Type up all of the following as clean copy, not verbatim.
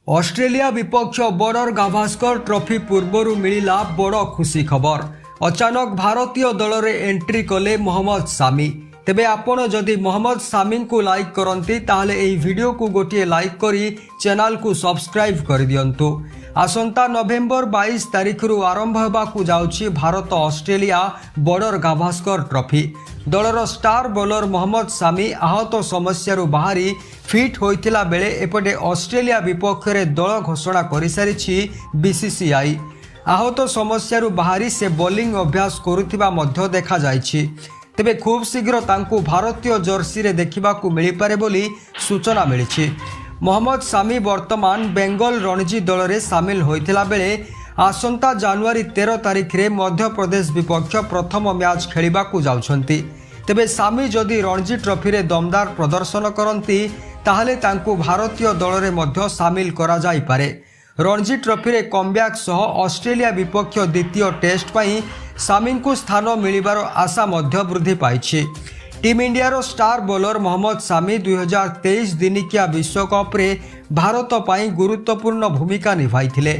Australia विपक्ष border गाभास्कर trophy पूर्वर मिला बड़ खुशी खबर। अचानक भारतीय दल रे एंट्री कले मोहम्मद सामी। तेबे आपण जदि मोहम्मद सामी को लाइक करती ताहले एही वीडियो को गोटे लाइक करी चैनल को सब्सक्राइब कर दियंतु। आसंता नवेम्बर 22 तारिख रु आरंभ होबाकू जाउछि भारत ऑस्ट्रेलिया बॉर्डर गाभास्कर ट्रॉफी। दलर स्टार बॉलर मोहम्मद सामी आहत समस्या बाहरी फिट होइतिला बेले एपटे ऑस्ट्रेलिया विपक्ष में दल घोषणा कर सारी बीसीसीआई। आहत समस्या बाहरी से बॉलिंग अभ्यास करुथिबा मध्य देखा जाइछि। तेबे खूब शीघ्र तांकु भारतीय जर्सी रे देखिबाकू मिली पारे बोली सूचना मिली। मोहम्मद सामी वर्तमान बेंगल रणजी दल में सामिल होइतिला बेले आसंता जनवरी 13 तारिख रे मध्य प्रदेश विपक्ष प्रथम मैच खेलिबाकू जाउछंती। तेबे सामी जदि रणजी ट्रॉफी रे दमदार प्रदर्शन करती ताहले तांकु भारतीय दल में मध्य सामिल करा जाई पारे। रणजी ट्रॉफी रे कमब्याक सह ऑस्ट्रेलिया विपक्ष द्वितीय टेस्ट पई सामी को स्थान मिलिबार आशा मध्य वृद्धि पाइछि। टीम इंडिया रो स्टार बॉलर मोहम्मद सामी 2023 दिनिकिया विश्वकप रे भारत पई गुरुत्वपूर्ण भूमिका निभाइथिले।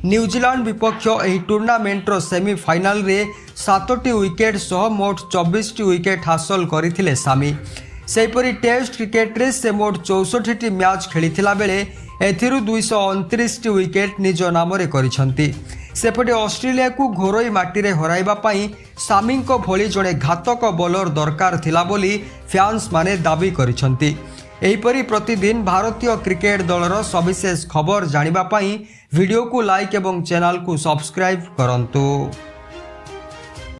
न्यूजीलैंड विपक्ष एही टूर्नामेंट रो सेमीफाइनल रे 7टी विकेट सह मोट 24टी विकेट हासिल करथिले सामी। सेहीपरि टेस्ट क्रिकेट रे से मोट 64टी मैच खेलिथिला बेले एथिरु 229टी विकेट निज नामरे करिसंती। सेपटे ऑस्ट्रेलिया को घोरोई माटी रे हराइबा पई सामी को भली जड़े घातक बॉलर दरकार थिला बोली फैंस माने दाबी करिसंती। एहीपरि प्रतिदिन भारतीय क्रिकेट दलर सविशेष खबर जानिबा पई वीडियो को लाइक एवं चैनल को सब्सक्राइब करंतु।